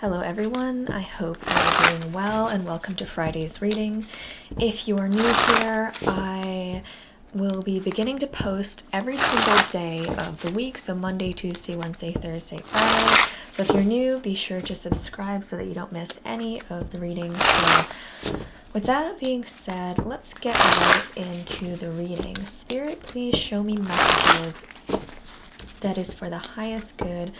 Hello everyone, I hope you're doing well and welcome to Friday's reading. If you are new here, I will be beginning to post every single day of the week, so Monday, Tuesday, Wednesday, Thursday, Friday. So if you're new, be sure to subscribe so that you don't miss any of the readings. So with that being said, let's get right into the reading. Spirit, please show me messages that is for the highest good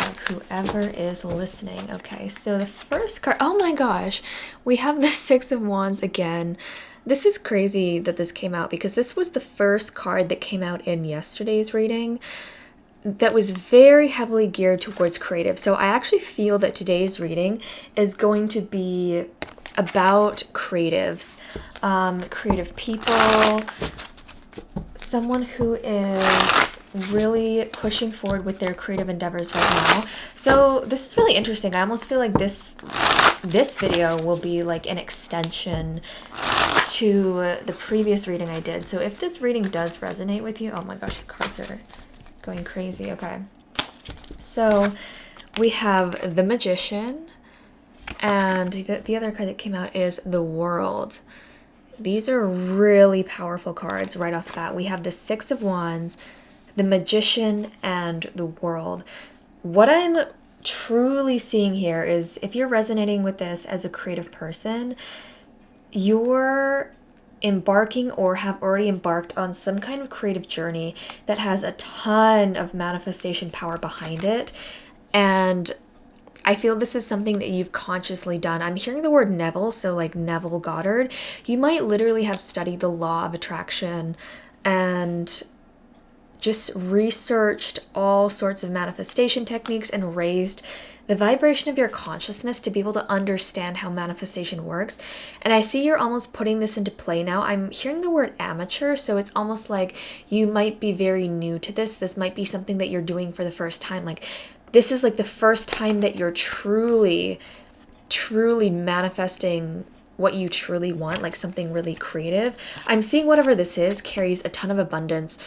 of whoever is listening. Okay, so the first card, oh my gosh, we have the Six of Wands again. This is crazy that this came out because this was the first card that came out in yesterday's reading that was very heavily geared towards creative. So I actually feel that today's reading is going to be about creatives, creative people, someone who is really pushing forward with their creative endeavors right now. So this is really interesting. I almost feel like this video will be like an extension to the previous reading I did. So if this reading does resonate with you, oh my gosh, the cards are going crazy. Okay, so we have the Magician, and the other card that came out is the World. These are really powerful cards right off the bat. We have the Six of Wands, the Magician, and the World. What I'm truly seeing here is if you're resonating with this as a creative person, you're embarking or have already embarked on some kind of creative journey that has a ton of manifestation power behind it. And I feel this is something that you've consciously done. I'm hearing the word Neville, so like Neville Goddard. You might literally have studied the law of attraction and just researched all sorts of manifestation techniques and raised the vibration of your consciousness to be able to understand how manifestation works. And I see you're almost putting this into play now. I'm hearing the word amateur, so it's almost like you might be very new to this. This might be something that you're doing for the first time. Like this is like the first time that you're truly manifesting what you truly want, like something really creative. I'm seeing whatever this is carries a ton of abundance.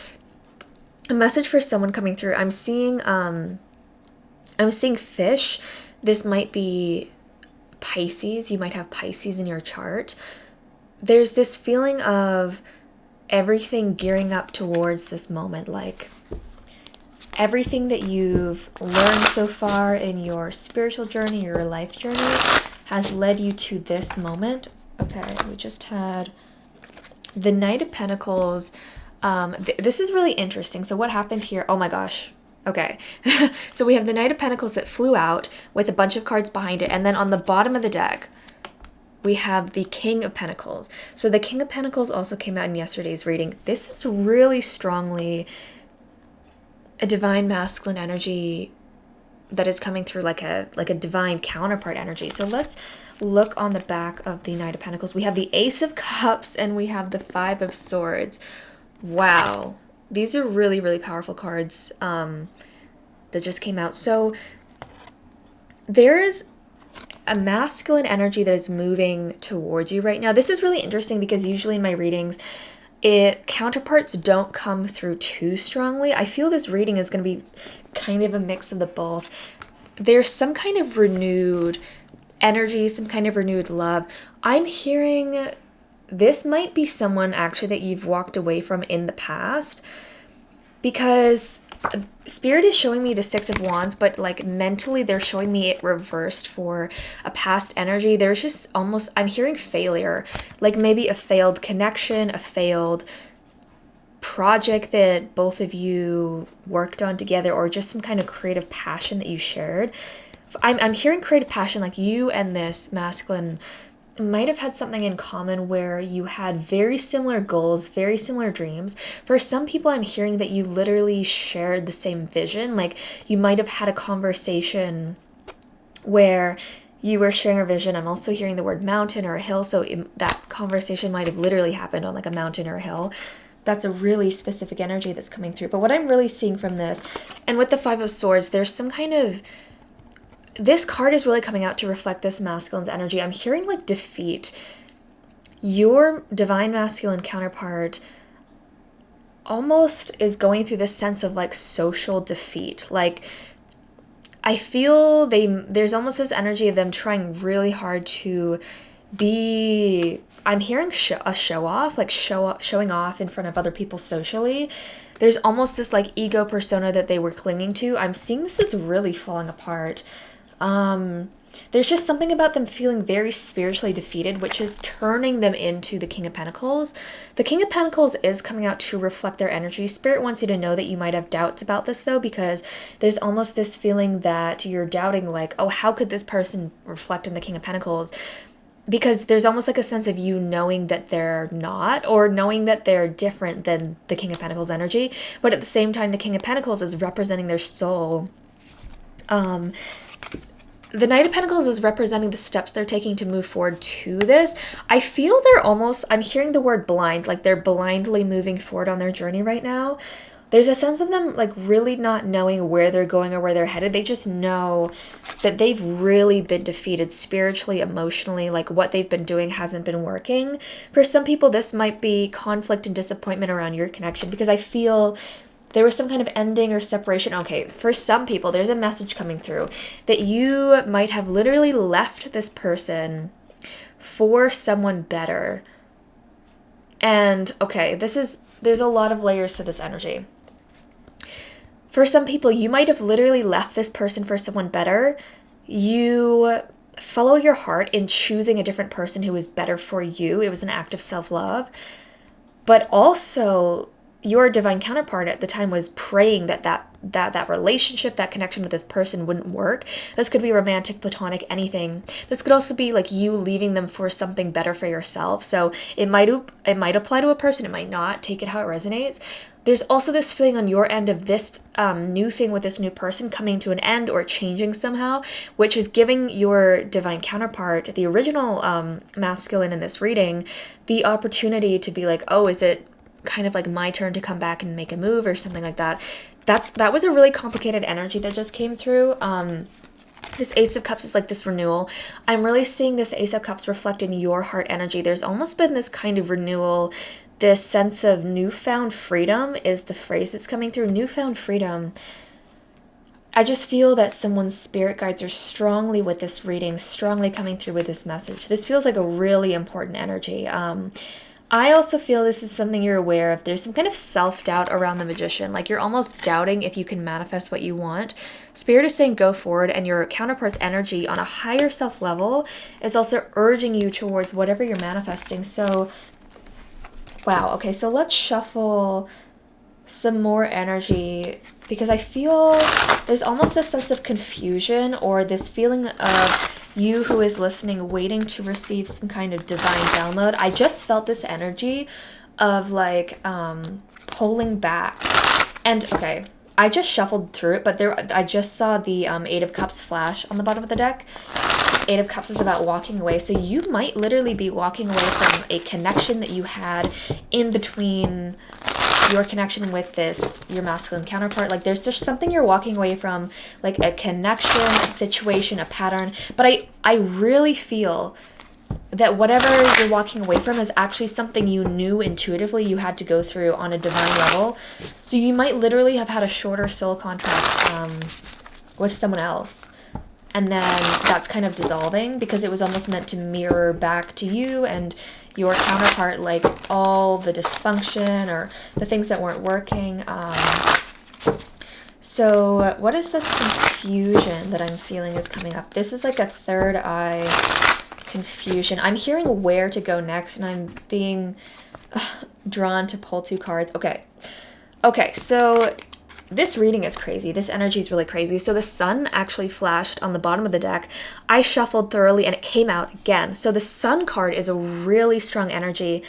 A message for someone coming through. I'm seeing fish. This might be Pisces. You might have Pisces in your chart. There's this feeling of everything gearing up towards this moment, like everything that you've learned so far in your spiritual journey, your life journey, has led you to this moment. Okay, we just had the Knight of Pentacles. This is really interesting. So what happened here? Oh my gosh. Okay. So we have the Knight of Pentacles that flew out with a bunch of cards behind it. And then on the bottom of the deck, we have the King of Pentacles. So the King of Pentacles also came out in yesterday's reading. This is really strongly a divine masculine energy that is coming through like a divine counterpart energy. So let's look on the back of the Knight of Pentacles. We have the Ace of Cups and we have the Five of Swords. Wow. These are really, really powerful cards that just came out. So there's a masculine energy that is moving towards you right now. This is really interesting because usually in my readings, counterparts don't come through too strongly. I feel this reading is going to be kind of a mix of the both. There's some kind of renewed energy, some kind of renewed love. I'm hearing this might be someone actually that you've walked away from in the past, because Spirit is showing me the Six of Wands, but like mentally they're showing me it reversed for a past energy. There's just almost, I'm hearing failure, like maybe a failed connection, a failed project that both of you worked on together, or just some kind of creative passion that you shared. I'm hearing creative passion, like you and this masculine might have had something in common where you had very similar goals, very similar dreams. For some people, I'm hearing that you literally shared the same vision. Like you might have had a conversation where you were sharing a vision. I'm also hearing the word mountain or a hill. So that conversation might have literally happened on like a mountain or a hill. That's a really specific energy that's coming through. But what I'm really seeing from this, and with the Five of Swords, there's some kind of, this card is really coming out to reflect this masculine's energy. I'm hearing like defeat. Your divine masculine counterpart almost is going through this sense of like social defeat. Like I feel there's almost this energy of them trying really hard to be, I'm hearing a show off, like showing off in front of other people socially. There's almost this like ego persona that they were clinging to. I'm seeing this is really falling apart. There's just something about them feeling very spiritually defeated, which is turning them into the King of Pentacles. The King of Pentacles is coming out to reflect their energy. Spirit wants you to know that you might have doubts about this, though, because there's almost this feeling that you're doubting, like, oh, how could this person reflect in the King of Pentacles? Because there's almost like a sense of you knowing that they're not, or knowing that they're different than the King of Pentacles energy. But at the same time, the King of Pentacles is representing their soul. The Knight of Pentacles is representing the steps they're taking to move forward to this. I feel they're almost, I'm hearing the word blind, like they're blindly moving forward on their journey right now. There's a sense of them like really not knowing where they're going or where they're headed. They just know that they've really been defeated spiritually, emotionally, like what they've been doing hasn't been working. For some people, this might be conflict and disappointment around your connection, because I feel there was some kind of ending or separation. Okay, for some people, there's a message coming through that you might have literally left this person for someone better. And okay, there's a lot of layers to this energy. For some people, you might have literally left this person for someone better. You followed your heart in choosing a different person who was better for you. It was an act of self-love. But also, your divine counterpart at the time was praying that relationship, that connection with this person wouldn't work. This could be romantic, platonic, anything. This could also be like you leaving them for something better for yourself. So it might apply to a person, it might not. Take it how it resonates. There's also this feeling on your end of this new thing with this new person coming to an end or changing somehow, which is giving your divine counterpart, the original masculine in this reading, the opportunity to be like, oh, is it kind of like my turn to come back and make a move or something like that. That was a really complicated energy that just came through. This Ace of Cups is like this renewal. I'm really seeing this Ace of Cups reflect in your heart energy. There's almost been this kind of renewal, this sense of newfound freedom is the phrase that's coming through. Newfound freedom. I just feel that someone's spirit guides are strongly with this reading, strongly coming through with this message. This feels like a really important energy. I also feel this is something you're aware of. There's some kind of self-doubt around the Magician. Like you're almost doubting if you can manifest what you want. Spirit is saying go forward, and your counterpart's energy on a higher self level is also urging you towards whatever you're manifesting. So, wow. Okay, so let's shuffle some more energy, because I feel there's almost this sense of confusion or this feeling of you who is listening waiting to receive some kind of divine download. I just felt this energy of like pulling back. And okay, I just shuffled through it, but I just saw the Eight of Cups flash on the bottom of the deck. Eight of Cups is about walking away. So you might literally be walking away from a connection that you had in between your connection with your masculine counterpart. Like there's just something you're walking away from, like a connection, a situation, a pattern. But I really feel that whatever you're walking away from is actually something you knew intuitively you had to go through on a divine level. So you might literally have had a shorter soul contract with someone else. And then that's kind of dissolving because it was almost meant to mirror back to you and your counterpart, like all the dysfunction or the things that weren't working. So what is this confusion that I'm feeling is coming up? This is like a third eye confusion. I'm hearing where to go next, and I'm being drawn to pull two cards. Okay, so this reading is crazy. This energy is really crazy. So the sun actually flashed on the bottom of the deck. I shuffled thoroughly and it came out again. So the sun card is a really strong energy.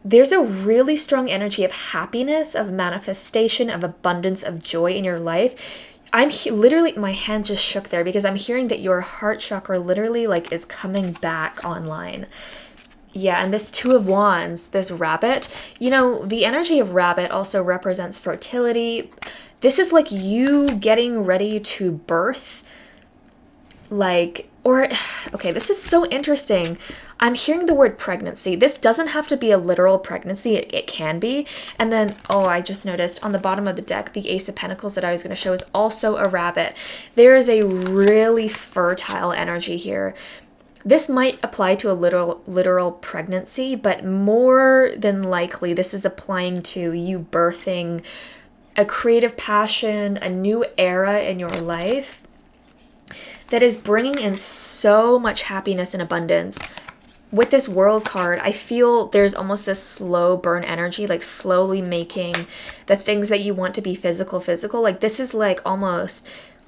There's a really strong energy of happiness, of manifestation, of abundance, of joy in your life. Literally, my hand just shook there because I'm hearing that your heart chakra literally like is coming back online. Yeah, and this Two of Wands, this rabbit, you know, the energy of rabbit also represents fertility. This is like you getting ready to birth like, or, okay, this is so interesting. I'm hearing the word pregnancy. This doesn't have to be a literal pregnancy. It can be. And then, oh, I just noticed on the bottom of the deck, the Ace of Pentacles that I was going to show is also a rabbit. There is a really fertile energy here. This might apply to a literal pregnancy, but more than likely, this is applying to you birthing a creative passion, a new era in your life that is bringing in so much happiness and abundance. With this World card, I feel there's almost this slow burn energy, like slowly making the things that you want to be physical. Like this is like almost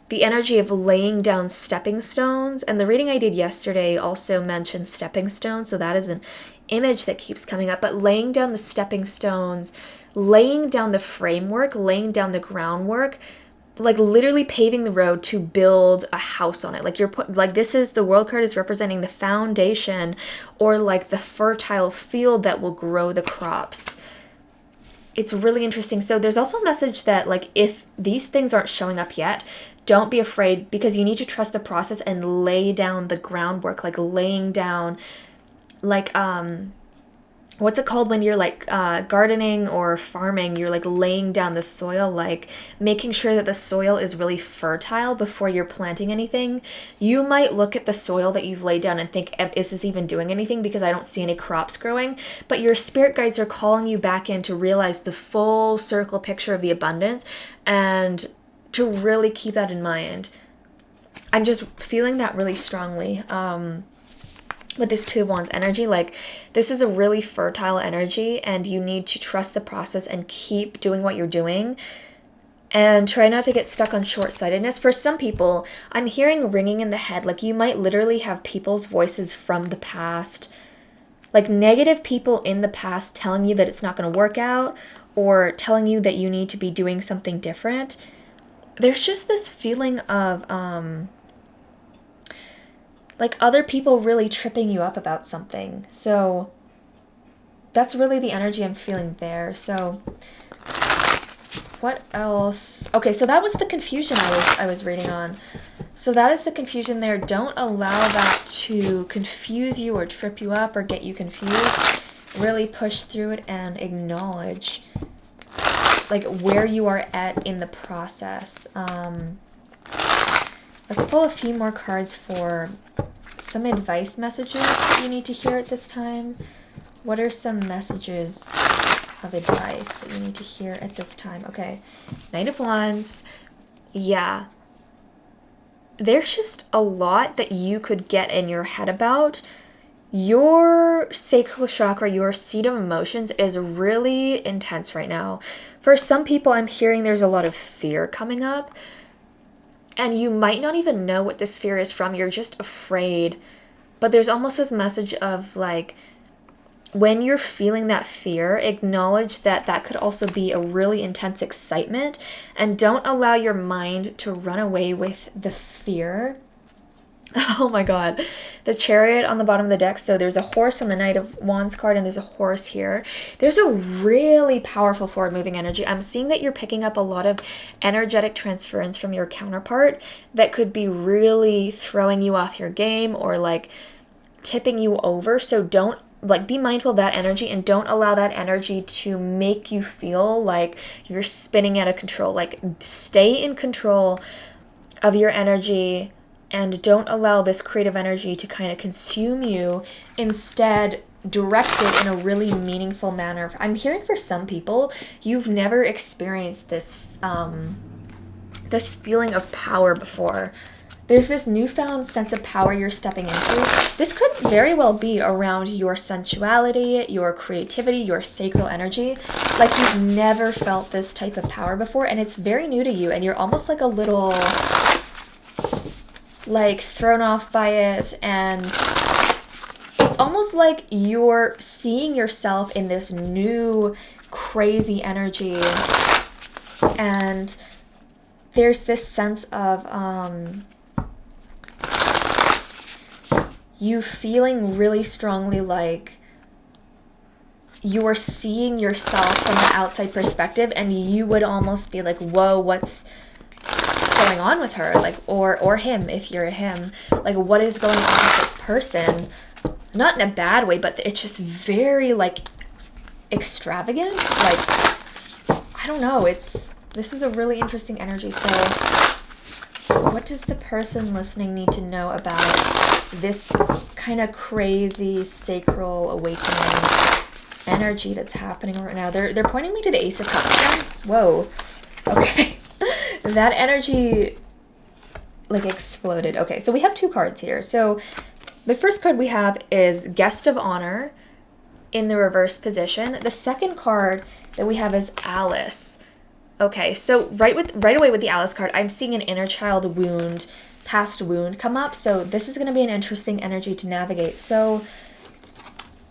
the energy of laying down stepping stones. And the reading I did yesterday also mentioned stepping stones. So that is an image that keeps coming up. But laying down the stepping stones, laying down the framework, laying down the groundwork, like literally paving the road to build a house on it. Like this is, the World card is representing the foundation, or like the fertile field that will grow the crops. It's really interesting. So there's also a message that like if these things aren't showing up yet, don't be afraid, because you need to trust the process and lay down the groundwork, like laying down like what's it called when you're like gardening or farming? You're like laying down the soil, like making sure that the soil is really fertile before you're planting anything. You might look at the soil that you've laid down and think, is this even doing anything, because I don't see any crops growing? But your spirit guides are calling you back in to realize the full circle picture of the abundance, and to really keep that in mind. I'm just feeling that really strongly. With this Two of Wands energy, like this is a really fertile energy, and you need to trust the process and keep doing what you're doing, and try not to get stuck on short-sightedness. For some people, I'm hearing ringing in the head, like you might literally have people's voices from the past, like negative people in the past telling you that it's not going to work out, or telling you that you need to be doing something different. There's just this feeling of like other people really tripping you up about something. So that's really the energy I'm feeling there. So what else? Okay, so that was the confusion I was reading on. So that is the confusion there. Don't allow that to confuse you or trip you up or get you confused. Really push through it and acknowledge like where you are at in the process. Let's pull a few more cards for some advice messages that you need to hear at this time. What are some messages of advice that you need to hear at this time? Okay, Knight of Wands. Yeah. There's just a lot that you could get in your head about. Your sacral chakra, your seat of emotions is really intense right now. For some people, I'm hearing there's a lot of fear coming up. And you might not even know what this fear is from. You're just afraid. But there's almost this message of like, when you're feeling that fear, acknowledge that that could also be a really intense excitement. And don't allow your mind to run away with the fear. Oh my God. The Chariot on the bottom of the deck. So there's a horse on the Knight of Wands card, and there's a horse here. There's a really powerful forward moving energy. I'm seeing that you're picking up a lot of energetic transference from your counterpart that could be really throwing you off your game or like tipping you over. So don't like, be mindful of that energy, and don't allow that energy to make you feel like you're spinning out of control. Like, stay in control of your energy, and don't allow this creative energy to kind of consume you. Instead, direct it in a really meaningful manner. I'm hearing for some people, you've never experienced this this feeling of power before. There's this newfound sense of power you're stepping into. This could very well be around your sensuality, your creativity, your sacral energy. Like you've never felt this type of power before, and it's very new to you, and you're almost like a little like thrown off by it, and it's almost like you're seeing yourself in this new crazy energy, and there's this sense of you feeling really strongly like you are seeing yourself from the outside perspective, and you would almost be like, whoa, what's going on with her, like, or him, if you're a him, like, what is going on with this person? Not in a bad way, but it's just very, like, extravagant. Like, I don't know, this is a really interesting energy. So what does the person listening need to know about this kind of crazy sacral awakening energy that's happening right now? They're pointing me to the Ace of Cups again. Whoa. Okay. That energy, like, exploded. Okay, so we have 2 cards here. So the first card we have is Guest of Honor in the reverse position. The second card that we have is Alice. Okay, so right away with the Alice card, I'm seeing an inner child wound, past wound come up. So this is going to be an interesting energy to navigate. So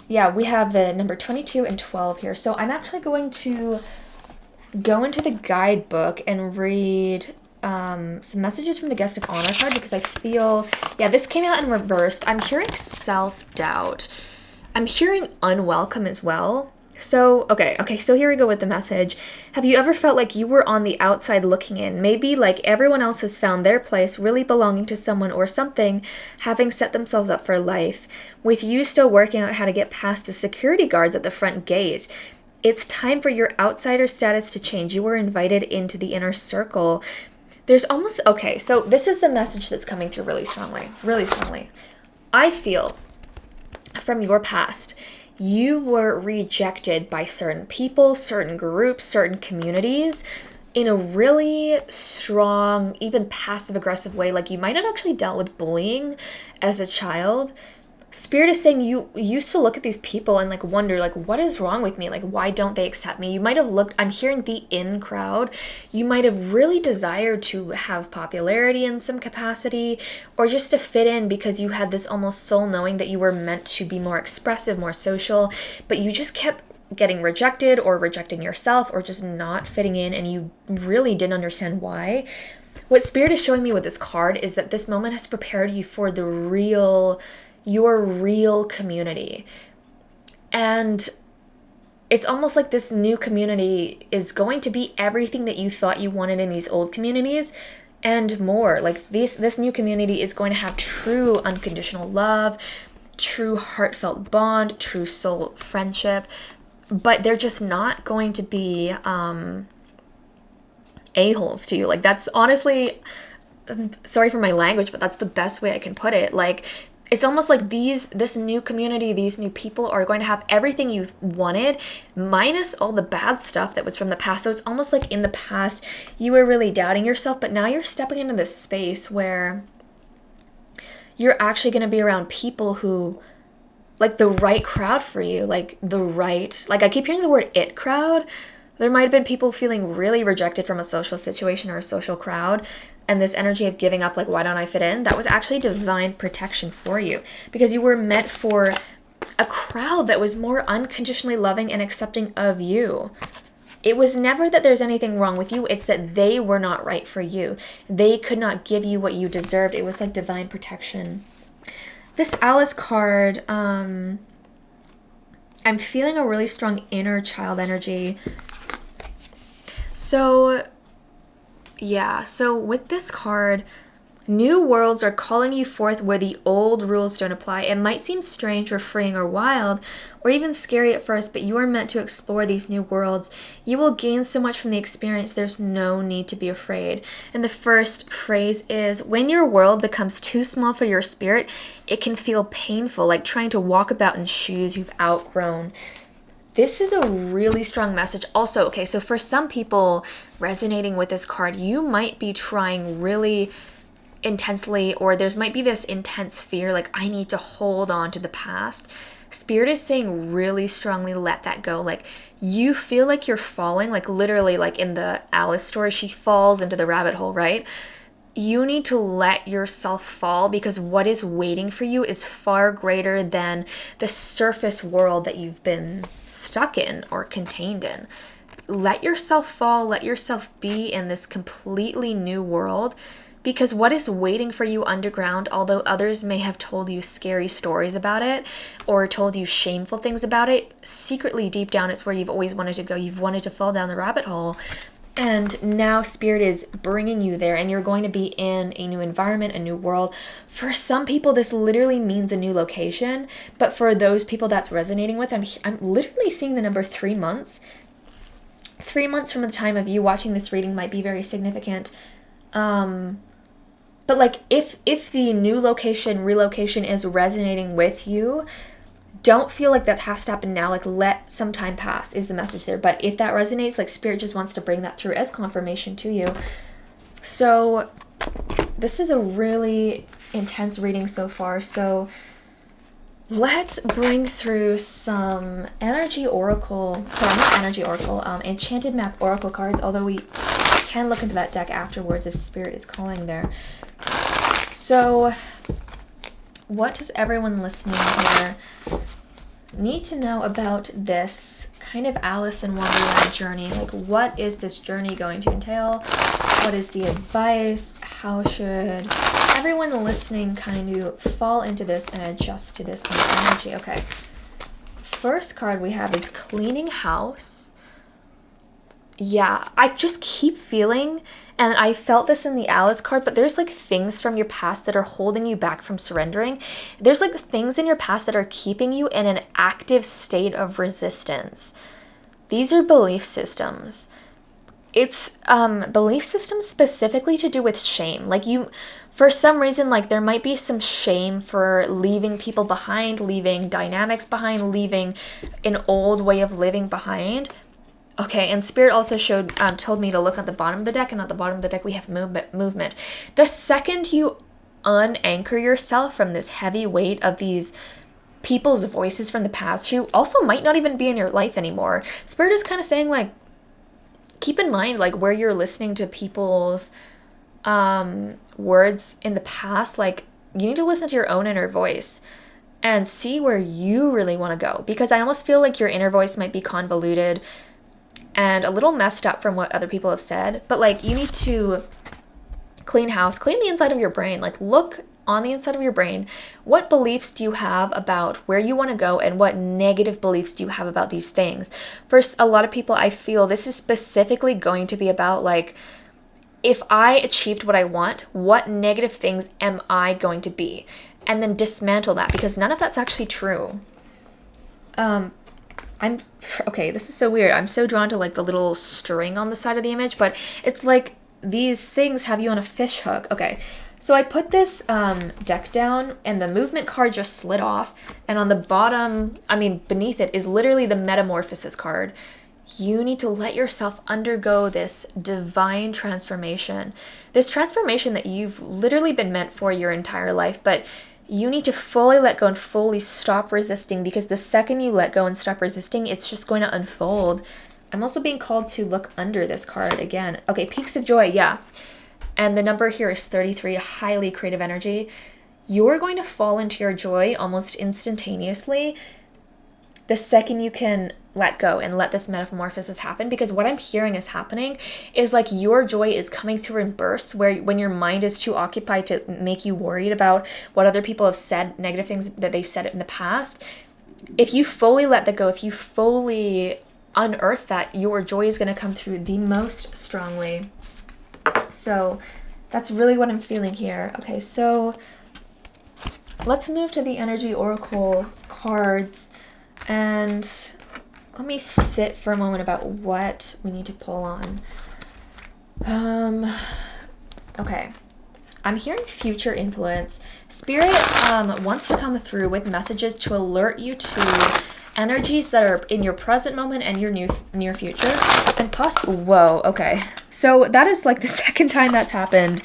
yeah, we have the number 22 and 12 here. So I'm actually going to go into the guidebook and read some messages from the Guest of Honor card, because I feel, yeah, this came out in reversed. I'm hearing self-doubt. I'm hearing unwelcome as well. So, okay, so here we go with the message. Have you ever felt like you were on the outside looking in? Maybe like everyone else has found their place, really belonging to someone or something, having set themselves up for life, with you still working out how to get past the security guards at the front gate. It's time for your outsider status to change. You were invited into the inner circle. There's almost, okay, so this is the message that's coming through really strongly, really strongly. I feel from your past, you were rejected by certain people, certain groups, certain communities in a really strong, even passive-aggressive way. Like, you might have actually dealt with bullying as a child. Spirit is saying you used to look at these people and, like, wonder, like, what is wrong with me? Like, why don't they accept me? You might have looked, I'm hearing the in crowd. You might have really desired to have popularity in some capacity, or just to fit in because you had this almost soul knowing that you were meant to be more expressive, more social, but you just kept getting rejected or rejecting yourself or just not fitting in, and you really didn't understand why. What Spirit is showing me with this card is that this moment has prepared you for your real community. And it's almost like this new community is going to be everything that you thought you wanted in these old communities and more. Like, this new community is going to have true unconditional love, true heartfelt bond, true soul friendship, but they're just not going to be a-holes to you. Like, that's honestly, sorry for my language, but that's the best way I can put it. Like, it's almost like this new community, these new people are going to have everything you've wanted, minus all the bad stuff that was from the past. So it's almost like in the past, you were really doubting yourself, but now you're stepping into this space where you're actually going to be around people who, like, the right crowd for you, like I keep hearing the word it crowd. There might have been people feeling really rejected from a social situation or a social crowd, and this energy of giving up, like, why don't I fit in? That was actually divine protection for you, because you were meant for a crowd that was more unconditionally loving and accepting of you. It was never that there's anything wrong with you. It's that they were not right for you. They could not give you what you deserved. It was like divine protection. This Alice card, I'm feeling a really strong inner child energy. So yeah, so with this card, new worlds are calling you forth where the old rules don't apply. It might seem strange or freeing or wild or even scary at first, but you are meant to explore these new worlds. You will gain so much from the experience. There's no need to be afraid. And the first phrase is, when your world becomes too small for your spirit, it can feel painful, like trying to walk about in shoes you've outgrown. This is a really strong message. Also, okay, so for some people resonating with this card, you might be trying really intensely, or there might be this intense fear, like, I need to hold on to the past. Spirit is saying really strongly, let that go. Like, you feel like you're falling, like literally, like in the Alice story, she falls into the rabbit hole, right? You need to let yourself fall, because what is waiting for you is far greater than the surface world that you've been stuck in or contained in. Let yourself fall, let yourself be in this completely new world, because what is waiting for you underground, although others may have told you scary stories about it or told you shameful things about it, secretly deep down it's where you've always wanted to go. You've wanted to fall down the rabbit hole. And now Spirit is bringing you there, and you're going to be in a new environment, a new world. For some people, this literally means a new location. But for those people that's resonating with, I'm literally seeing the number 3 months. 3 months from the time of you watching this reading might be very significant. But like if the new location, relocation is resonating with you, don't feel like that has to happen now. Like, let some time pass is the message there. But if that resonates, like, Spirit just wants to bring that through as confirmation to you. So this is a really intense reading so far. So let's bring through some energy oracle, enchanted map oracle cards, although we can look into that deck afterwards if Spirit is calling there. So what does everyone listening here need to know about this kind of Alice in Wonderland journey? Like, what is this journey going to entail? What is the advice? How should everyone listening kind of fall into this and adjust to this new energy? Okay. First card we have is Cleaning House. Yeah, I just keep feeling, and I felt this in the Alice card, but there's like things from your past that are holding you back from surrendering. There's like things in your past that are keeping you in an active state of resistance. These are belief systems. It's belief systems specifically to do with shame. Like, you, for some reason, like there might be some shame for leaving people behind, leaving dynamics behind, leaving an old way of living behind. Okay, and Spirit also told me to look at the bottom of the deck, and at the bottom of the deck we have movement. The second you unanchor yourself from this heavy weight of these people's voices from the past, who also might not even be in your life anymore, Spirit is kind of saying, like, keep in mind, like, where you're listening to people's words in the past. Like, you need to listen to your own inner voice and see where you really want to go, because I almost feel like your inner voice might be convoluted and a little messed up from what other people have said. But like, you need to clean house, clean the inside of your brain. Like, look on the inside of your brain. What beliefs do you have about where you want to go, and what negative beliefs do you have about these things? For a lot of people, I feel this is specifically going to be about, like, if I achieved what I want, what negative things am I going to be? And then dismantle that, because none of that's actually true. Okay, this is so weird. I'm so drawn to like the little string on the side of the image, but it's like these things have you on a fish hook. Okay, so I put this deck down, and the movement card just slid off, and on the bottom, beneath it is literally the metamorphosis card. You need to let yourself undergo this divine transformation. This transformation that you've literally been meant for your entire life, but you need to fully let go and fully stop resisting, because the second you let go and stop resisting, it's just going to unfold. I'm also being called to look under this card again. Okay, Peaks of Joy, yeah. And the number here is 33, highly creative energy. You're going to fall into your joy almost instantaneously the second you can let go and let this metamorphosis happen, because what I'm hearing is happening is like your joy is coming through in bursts, where when your mind is too occupied to make you worried about what other people have said, negative things that they've said in the past, if you fully let that go, if you fully unearth that, your joy is going to come through the most strongly. So that's really what I'm feeling here. Okay, so let's move to the energy oracle cards, and let me sit for a moment about what we need to pull on. Okay. I'm hearing future influence. Spirit wants to come through with messages to alert you to energies that are in your present moment and your near future. And whoa, okay. So that is like the second time that's happened.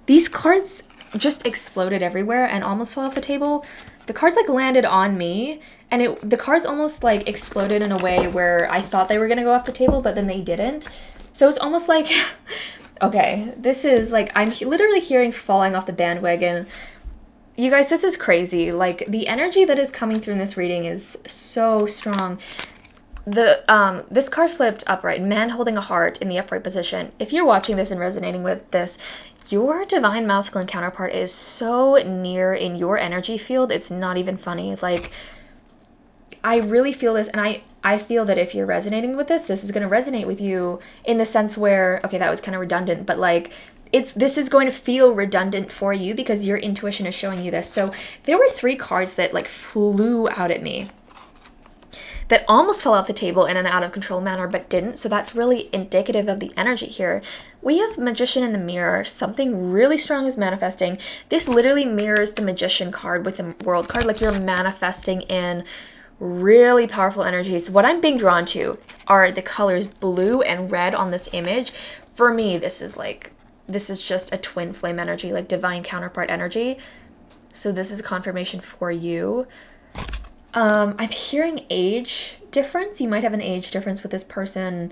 These cards just exploded everywhere and almost fell off the table. The cards like landed on me, and the cards almost like exploded in a way where I thought they were gonna go off the table, but then they didn't. So it's almost like, okay, this is like, I'm literally hearing falling off the bandwagon. You guys, this is crazy. Like, the energy that is coming through in this reading is so strong. This card flipped upright, man holding a heart in the upright position. If you're watching this and resonating with this, your divine masculine counterpart is so near in your energy field, it's not even funny. Like, I really feel this, and I feel that if you're resonating with this is going to resonate with you in the sense where, okay, that was kind of redundant, but like this is going to feel redundant for you because your intuition is showing you this. So there were 3 cards that like flew out at me, that almost fell off the table in an out of control manner, but didn't. So that's really indicative of the energy here. We have Magician in the Mirror. Something really strong is manifesting. This literally mirrors the Magician card with the World card. Like you're manifesting in really powerful energies. What I'm being drawn to are the colors blue and red on this image. For me, this is just a twin flame energy, like divine counterpart energy. So this is a confirmation for you. I'm hearing age difference. You might have an age difference with this person.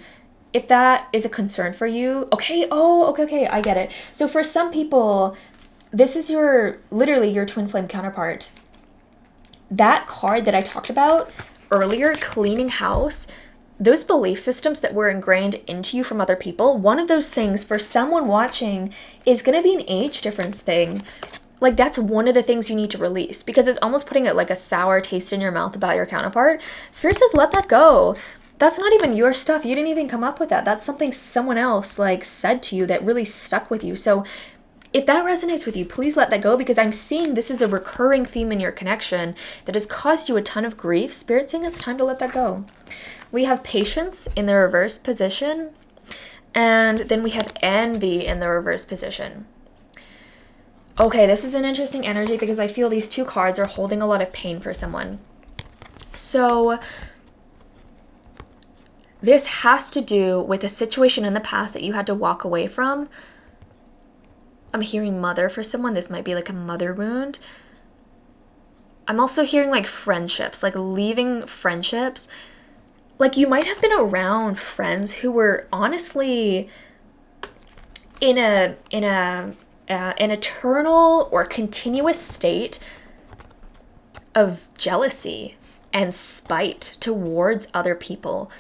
If that is a concern for you, okay. Oh, okay. I get it. So for some people, this is literally your twin flame counterpart. That card that I talked about earlier, cleaning house, those belief systems that were ingrained into you from other people, one of those things for someone watching is going to be an age difference thing. Like that's one of the things you need to release, because it's almost putting like a sour taste in your mouth about your counterpart. Spirit says, let that go. That's not even your stuff. You didn't even come up with that. That's something someone else like said to you that really stuck with you. So if that resonates with you, please let that go, because I'm seeing this is a recurring theme in your connection that has caused you a ton of grief. Spirit saying it's time to let that go. We have Patience in the reverse position, and then we have Envy in the reverse position. Okay, this is an interesting energy because I feel these 2 cards are holding a lot of pain for someone. So this has to do with a situation in the past that you had to walk away from. I'm hearing mother for someone. This might be like a mother wound. I'm also hearing like friendships, like leaving friendships. Like you might have been around friends who were honestly in an eternal or continuous state of jealousy and spite towards other people.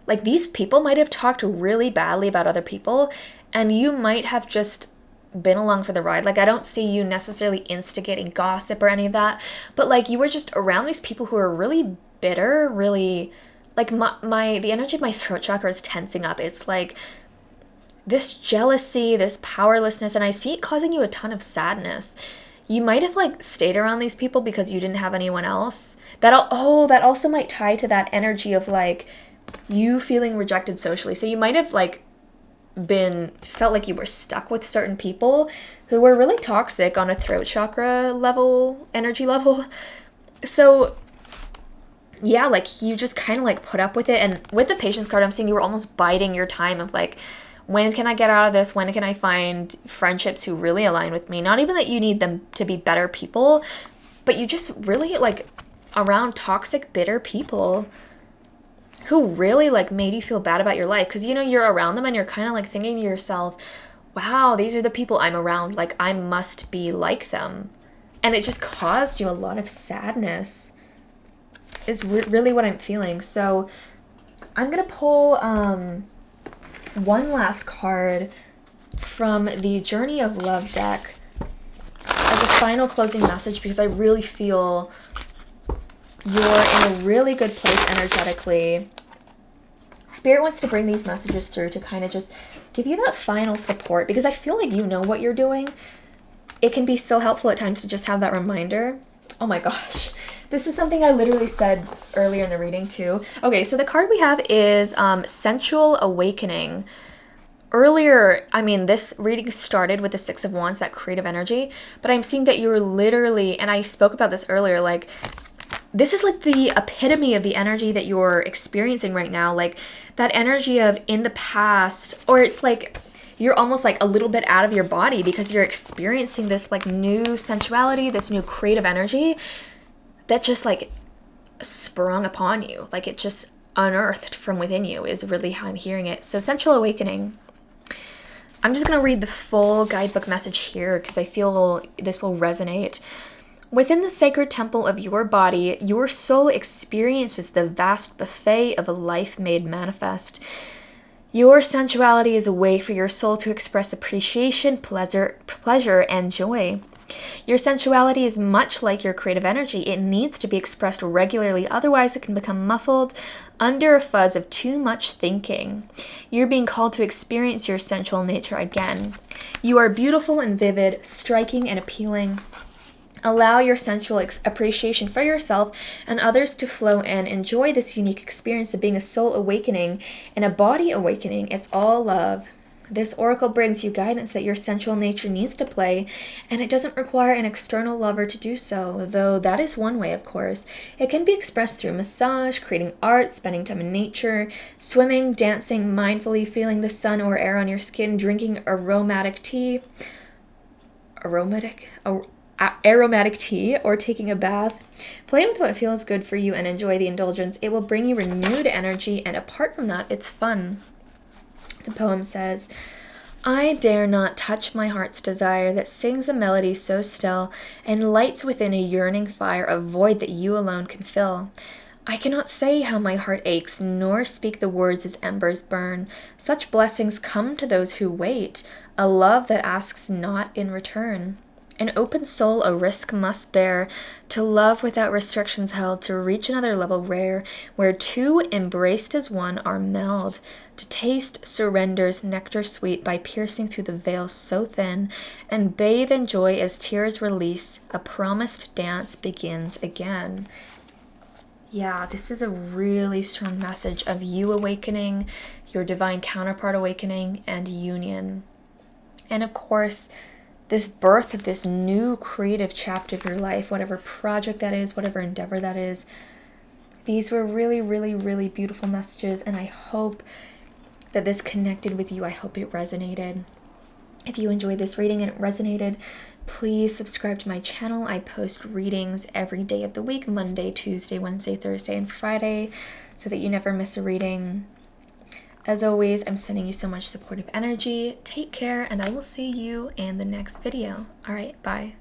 Like these people might have talked really badly about other people, and you might have just been along for the ride. Like I don't see you necessarily instigating gossip or any of that, but like you were just around these people who are really bitter, really like the energy of my throat chakra is tensing up. It's like this jealousy, this powerlessness, and I see it causing you a ton of sadness. You might have like stayed around these people because you didn't have anyone else. That also might tie to that energy of like you feeling rejected socially. So you might have like felt like you were stuck with certain people who were really toxic on a throat chakra level, energy level. So yeah, like you just kind of like put up with it. And with the Patience card, I'm seeing you were almost biding your time of like, when can I get out of this? When can I find friendships who really align with me? Not even that you need them to be better people, but you just really like around toxic, bitter people who really like made you feel bad about your life. Because, you know, you're around them and you're kind of like thinking to yourself, wow, these are the people I'm around. Like I must be like them. And it just caused you a lot of sadness is really what I'm feeling. So I'm going to pull one last card from the Journey of Love deck as a final closing message, because I really feel you're in a really good place energetically. Spirit wants to bring these messages through to kind of just give you that final support, because I feel like you know what you're doing. It can be so helpful at times to just have that reminder. Oh my gosh. This is something I literally said earlier in the reading too. Okay, so the card we have is Sensual Awakening. Earlier, I mean, this reading started with the 6 of Wands, that creative energy, but I'm seeing that you're literally, and I spoke about this earlier, like, this is like the epitome of the energy that you're experiencing right now, like that energy of in the past, or it's like you're almost like a little bit out of your body because you're experiencing this like new sensuality, this new creative energy that just like sprung upon you, like it just unearthed from within you is really how I'm hearing it. So Sensual Awakening. I'm just going to read the full guidebook message here because I feel this will resonate. Within the sacred temple of your body, your soul experiences the vast buffet of a life made manifest. Your sensuality is a way for your soul to express appreciation, pleasure, and joy. Your sensuality is much like your creative energy. It needs to be expressed regularly, otherwise it can become muffled under a fuzz of too much thinking. You're being called to experience your sensual nature again. You are beautiful and vivid, striking and appealing. Allow your sensual appreciation for yourself and others to flow in. Enjoy this unique experience of being a soul awakening and a body awakening. It's all love. This oracle brings you guidance that your sensual nature needs to play, and it doesn't require an external lover to do so, though that is one way, of course. It can be expressed through massage, creating art, spending time in nature, swimming, dancing, mindfully feeling the sun or air on your skin, drinking aromatic tea, or taking a bath. Play with what feels good for you and enjoy the indulgence. It will bring you renewed energy, and apart from that, it's fun. The poem says, I dare not touch my heart's desire that sings a melody so still and lights within a yearning fire a void that you alone can fill. I cannot say how my heart aches, nor speak the words as embers burn. Such blessings come to those who wait, a love that asks not in return. An open soul a risk must bear, to love without restrictions held, to reach another level rare, where two embraced as one are meld, to taste surrender's nectar sweet by piercing through the veil so thin, and bathe in joy as tears release, a promised dance begins again. Yeah, this is a really strong message of you awakening, your divine counterpart awakening, and union. And of course, this birth of this new creative chapter of your life, whatever project that is, whatever endeavor that is. These were really, really, really beautiful messages, and I hope that this connected with you. I hope it resonated. If you enjoyed this reading and it resonated, please subscribe to my channel. I post readings every day of the week, Monday, Tuesday, Wednesday, Thursday, and Friday, so that you never miss a reading. As always, I'm sending you so much supportive energy. Take care, and I will see you in the next video. All right, bye.